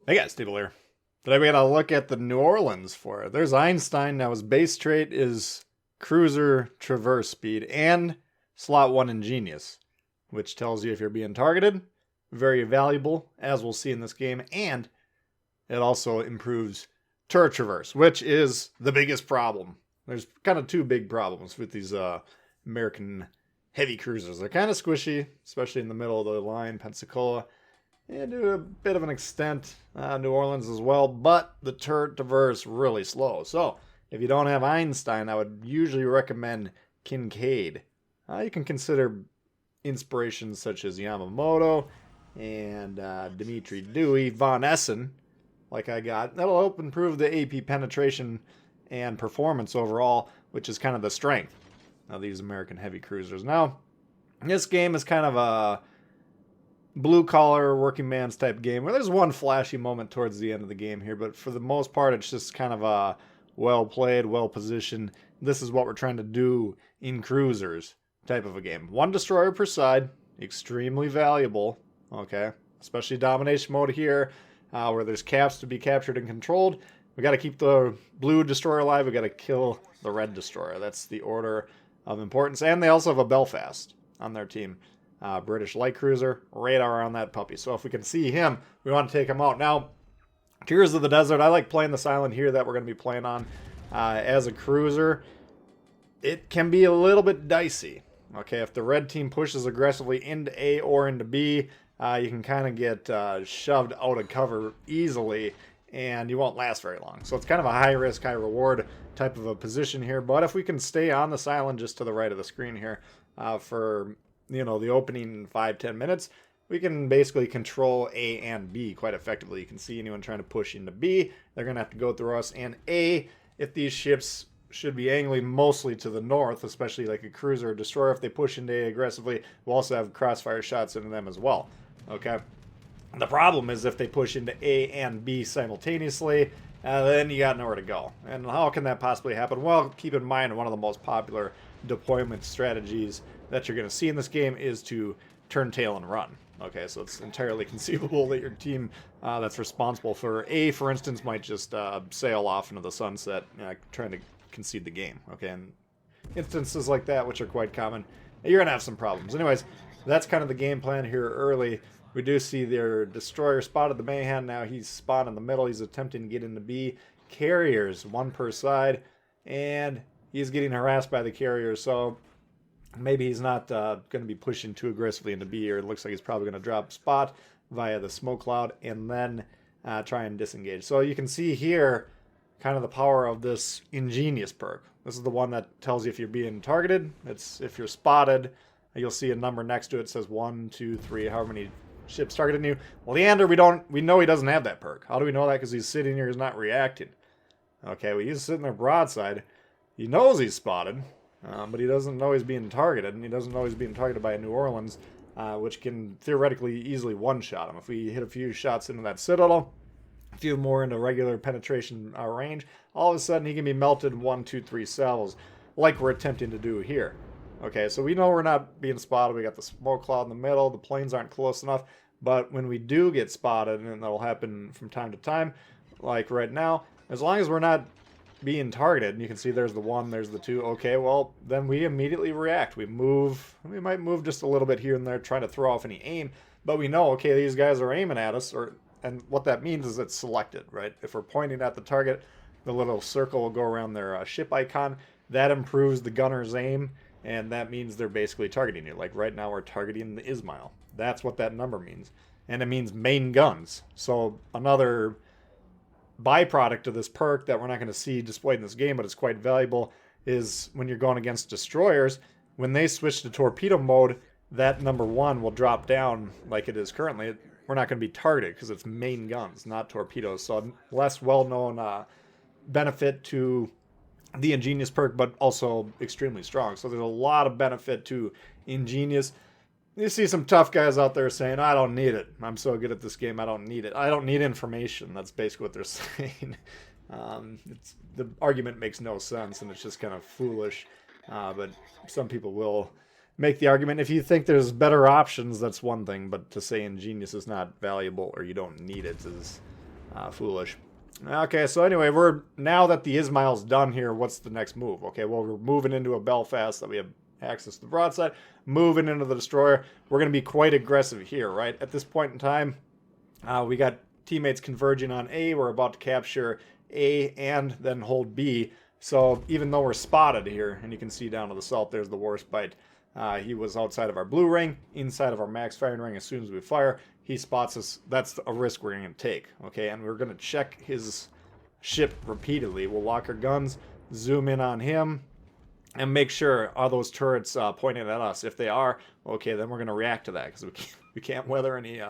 Hey guys, Tbull here. Today we gotta look at the New Orleans for it. There's Einstein. Now his base trait is cruiser traverse speed and slot 1 ingenious, which tells you if you're being targeted. Very valuable, as we'll see in this game, and it also improves turret traverse, which is the biggest problem. There's kind of two big problems with these American heavy cruisers. They're kind of squishy, especially in the middle of the line, Pensacola. And to a bit of an extent, New Orleans as well, but the turret traverse really slow. So, if you don't have Einstein, I would usually recommend Kincaid. You can consider inspirations such as Yamamoto and Dimitri Dewey, Von Essen, like I got. That'll help improve the AP penetration and performance overall, which is kind of the strength of these American heavy cruisers. Now, this game is kind of a blue collar working man's type game where there's one flashy moment towards the end of the game here, but for the most part it's just kind of a well played, well positioned, this is what we're trying to do in cruisers type of a game. One destroyer per side, extremely valuable, okay, especially domination mode here, where there's caps to be captured and controlled. We got to keep the blue destroyer alive, we got to kill the red destroyer. That's the order of importance. And they also have a Belfast on their team. British light cruiser, radar on that puppy. So if we can see him, we want to take him out. Now, Tears of the Desert, I like playing this island here that we're going to be playing on as a cruiser. It can be a little bit dicey. Okay, if the red team pushes aggressively into A or into B, you can kind of get shoved out of cover easily, and you won't last very long. So it's kind of a high risk, high reward type of a position here. But if we can stay on this island just to the right of the screen here for the opening 5-10 minutes, we can basically control A and B quite effectively. You can see anyone trying to push into B, they're going to have to go through us. And A, if these ships should be angling mostly to the north, especially like a cruiser or destroyer, if they push into A aggressively, we'll also have crossfire shots into them as well. Okay. The problem is if they push into A and B simultaneously, then you got nowhere to go. And how can that possibly happen? Well, keep in mind one of the most popular deployment strategies that you're going to see in this game is to turn tail and run. Okay, so it's entirely conceivable that your team that's responsible for A, for instance, might just sail off into the sunset trying to concede the game. Okay, and instances like that, which are quite common, you're going to have some problems. Anyways, that's kind of the game plan here early. We do see their destroyer spotted the Mayhem. Now he's spawned in the middle. He's attempting to get into B. Carriers, one per side, and he's getting harassed by the carriers. So maybe he's not going to be pushing too aggressively into B here. It looks like he's probably going to drop spot via the smoke cloud and then try and disengage. So you can see here kind of the power of this ingenious perk. This is the one that tells you if you're being targeted. It's if you're spotted, you'll see a number next to it. It says 1, 2, 3, however many ships targeting you. Well, Leander, we know he doesn't have that perk. How do we know that? Because he's sitting here, he's not reacting. Okay, well, he's sitting there broadside. He knows he's spotted, but he doesn't know he's being targeted, and he doesn't know he's being targeted by a New Orleans, which can theoretically easily one-shot him. If we hit a few shots into that citadel, a few more into regular penetration range, all of a sudden he can be melted in 1, 2, 3 cells, like we're attempting to do here. Okay, so we know we're not being spotted. We got the smoke cloud in the middle. The planes aren't close enough. But when we do get spotted, and that'll happen from time to time, like right now, as long as we're not being targeted, and you can see there's the 1, there's the 2, okay, well, then we immediately react. We might move just a little bit here and there, trying to throw off any aim, but we know, okay, these guys are aiming at us, and what that means is it's selected, right? If we're pointing at the target, the little circle will go around their ship icon. That improves the gunner's aim, and that means they're basically targeting you. Like right now we're targeting the Ismail. That's what that number means. And it means main guns. So another byproduct of this perk that we're not going to see displayed in this game, but it's quite valuable, is when you're going against destroyers, when they switch to torpedo mode, that number 1 will drop down like it is currently. We're not going to be targeted because it's main guns, not torpedoes. So less well-known benefit to the ingenious perk, but also extremely strong. So there's a lot of benefit to ingenious. You see some tough guys out there saying, I don't need it. I'm so good at this game, I don't need it. I don't need information. That's basically what they're saying. The argument makes no sense, and it's just kind of foolish. But some people will make the argument. If you think there's better options, that's one thing. But to say ingenious is not valuable or you don't need it is Foolish. Okay, so anyway, now that the Ismail's done here, what's the next move? Okay, well, we're moving into a Belfast that we have access to the broadside, moving into the destroyer. We're going to be quite aggressive here, right? At this point in time, we got teammates converging on A. We're about to capture A and then hold B. So even though we're spotted here, and you can see down to the south, there's the Warspite. He was outside of our blue ring, inside of our max firing ring. As soon as we fire, he spots us. That's a risk we're going to take, okay? And we're going to check his ship repeatedly. We'll lock our guns, zoom in on him, and make sure, are those turrets pointing at us? If they are, okay, then we're going to react to that, because we can't weather any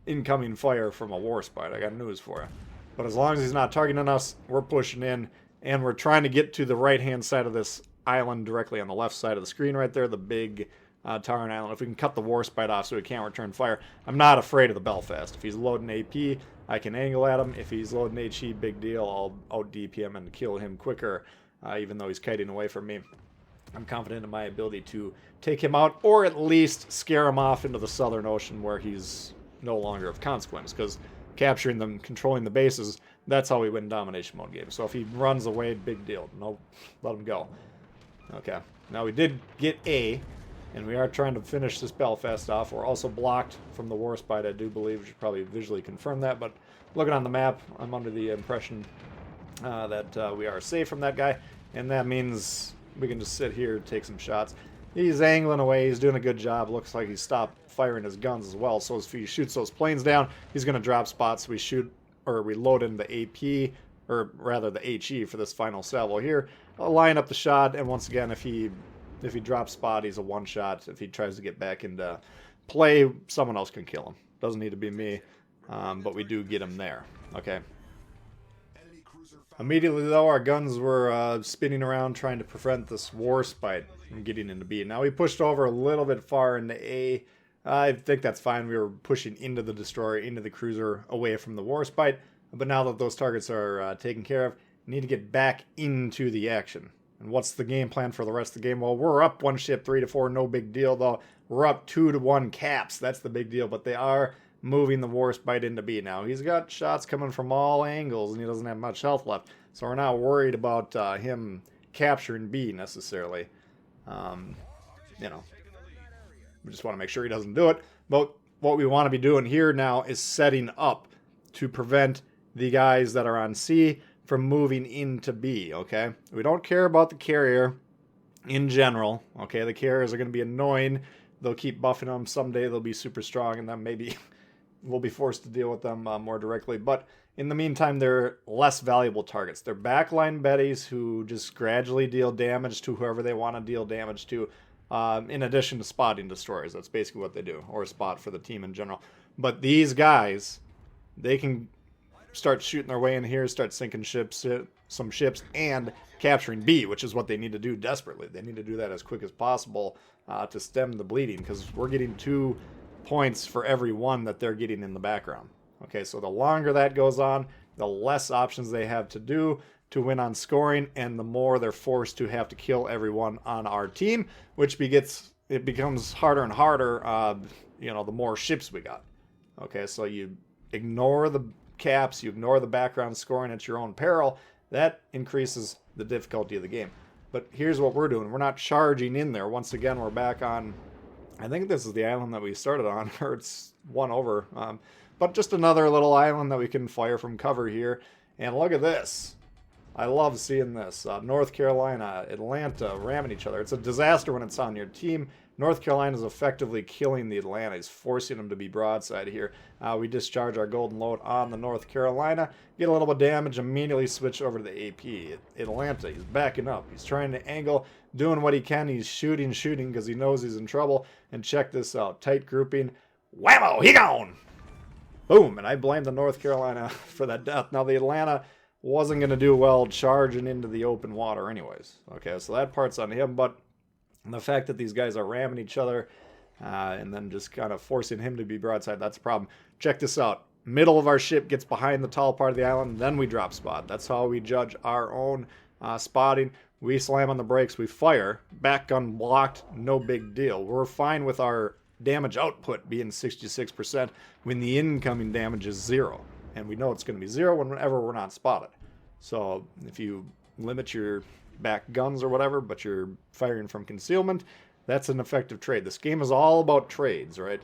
incoming fire from a Warspite. I got news for you. But as long as he's not targeting us, we're pushing in, and we're trying to get to the right-hand side of this island directly on the left side of the screen right there, the big Taran Island. If we can cut the Warspite off so he can't return fire, I'm not afraid of the Belfast. If he's loading AP, I can angle at him. If he's loading HE, big deal. I'll out DP him and kill him quicker, even though he's kiting away from me. I'm confident in my ability to take him out, or at least scare him off into the Southern Ocean where he's no longer of consequence, because capturing them, controlling the bases, that's how we win domination mode games. So if he runs away, big deal. No, let him go. Okay, now we did get A, and we are trying to finish this Belfast off. We're also blocked from the Warspite, I do believe. We should probably visually confirm that, but looking on the map, I'm under the impression that we are safe from that guy, and that means we can just sit here and take some shots. He's angling away. He's doing a good job. Looks like he stopped firing his guns as well, so if he shoots those planes down, he's going to drop spots. We shoot, or we load in the AP, or rather the HE for this final salvo here. I'll line up the shot, and once again, if he drops spot, he's a one-shot. If he tries to get back into play, someone else can kill him. Doesn't need to be me, but we do get him there. Okay. Immediately, though, our guns were spinning around trying to prevent this Warspite from getting into B. Now, we pushed over a little bit far into A. I think that's fine. We were pushing into the destroyer, into the cruiser, away from the Warspite. But now that those targets are taken care of, we need to get back into the action. And what's the game plan for the rest of the game? Well, we're up one ship, 3-4, no big deal, though. We're up 2-1 caps. That's the big deal. But they are moving the Warspite into B now. He's got shots coming from all angles, and he doesn't have much health left. So we're not worried about him capturing B necessarily. You know, we just want to make sure he doesn't do it. But what we want to be doing here now is setting up to prevent the guys that are on C from moving into B, okay? We don't care about the carrier in general, okay? The carriers are going to be annoying. They'll keep buffing them. Someday they'll be super strong, and then maybe we'll be forced to deal with them more directly. But in the meantime, they're less valuable targets. They're backline Bettys who just gradually deal damage to whoever they want to deal damage to, in addition to spotting destroyers. That's basically what they do, or spot for the team in general. But these guys, they can start shooting their way in here, start sinking ships, some ships, and capturing B, which is what they need to do desperately. They need to do that as quick as possible to stem the bleeding, because we're getting 2 points for every one that they're getting in the background. Okay, so the longer that goes on, the less options they have to do to win on scoring, and the more they're forced to have to kill everyone on our team, which becomes harder and harder, you know, the more ships we got. Okay, so you ignore the caps, you ignore the background scoring at your own peril. That increases the difficulty of the game. But here's what we're doing. We're not charging in there. Once again, we're back on, I think this is the island that we started on, or it's one over. But just another little island that we can fire from cover here. And look at this. I love seeing this. North Carolina, Atlanta ramming each other. It's a disaster when it's on your team. North Carolina is effectively killing the Atlanta. He's forcing them to be broadside here. We discharge our golden load on the North Carolina, get a little bit of damage, immediately switch over to the AP. Atlanta, he's backing up. He's trying to angle, doing what he can. He's shooting because he knows he's in trouble. And check this out. Tight grouping. Whammo, he gone! Boom, and I blame the North Carolina for that death. Now, the Atlanta wasn't going to do well charging into the open water anyways. Okay, so that part's on him, but the fact that these guys are ramming each other and then just kind of forcing him to be broadside, that's a problem. Check this out. Middle of our ship gets behind the tall part of the island, then we drop spot. That's how we judge our own spotting. We slam on the brakes, we fire. Back gun blocked, no big deal. We're fine with our damage output being 66% when the incoming damage is 0. and we know it's going to be 0 whenever we're not spotted. So if you limit your back guns or whatever, but you're firing from concealment, that's an effective trade. This game is all about trades, right?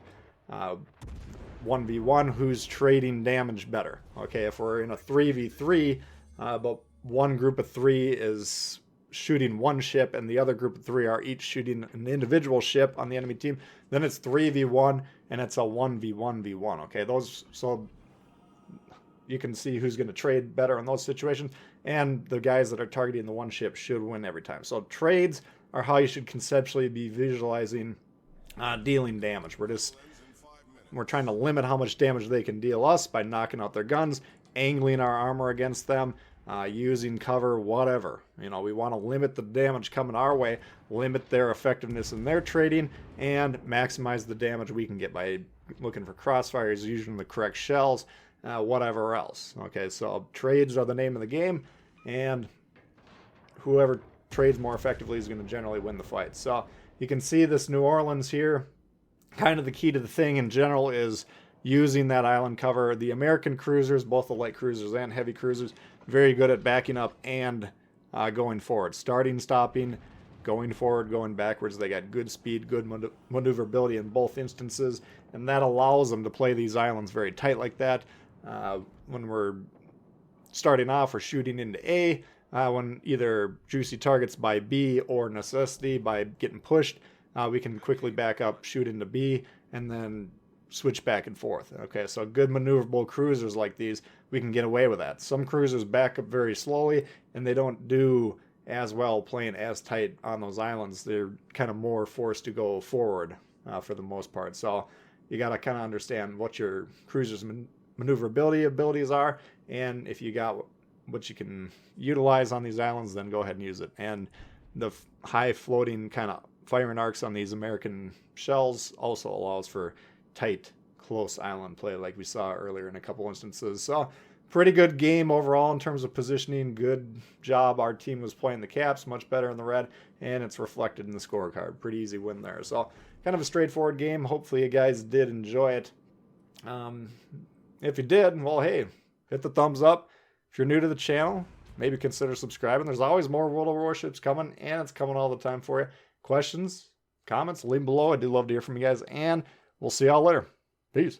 1v1, who's trading damage better. Okay, if we're in a 3v3, but one group of 3 is shooting one ship and the other group of 3 are each shooting an individual ship on the enemy team, then it's 3v1 and it's a 1v1v1. Okay, so you can see who's going to trade better in those situations, and the guys that are targeting the one ship should win every time. So trades are how you should conceptually be visualizing dealing damage. We're trying to limit how much damage they can deal us by knocking out their guns, angling our armor against them, using cover, whatever. You know, we want to limit the damage coming our way, limit their effectiveness in their trading, and maximize the damage we can get by looking for crossfires, using the correct shells, whatever else. Okay, so trades are the name of the game, and whoever trades more effectively is going to generally win the fight. So you can see this New Orleans here. Kind of the key to the thing in general is using that island cover. The American cruisers, both the light cruisers and heavy cruisers, very good at backing up and going forward. Starting, stopping, going forward, going backwards. They got good speed, good maneuverability in both instances, and that allows them to play these islands very tight like that. When we're starting off, we're shooting into A. When either juicy targets by B or necessity by getting pushed, we can quickly back up, shoot into B, and then switch back and forth. Okay, so good maneuverable cruisers like these, we can get away with that. Some cruisers back up very slowly, and they don't do as well playing as tight on those islands. They're kind of more forced to go forward for the most part. So you got to kind of understand what your cruiser's maneuverability abilities are, and if you got what you can utilize on these islands, then go ahead and use it. And the high floating kind of firing arcs on these American shells also allows for tight, close island play like we saw earlier in a couple instances. So pretty good game overall in terms of positioning. Good job. Our team was playing the caps much better in the red, and it's reflected in the scorecard. Pretty easy win there. So kind of a straightforward game. Hopefully you guys did enjoy it. If you did, well, hey, hit the thumbs up. If you're new to the channel, maybe consider subscribing. There's always more World of Warships coming, and it's coming all the time for you. Questions, comments, leave them below. I do love to hear from you guys, and we'll see y'all later. Peace.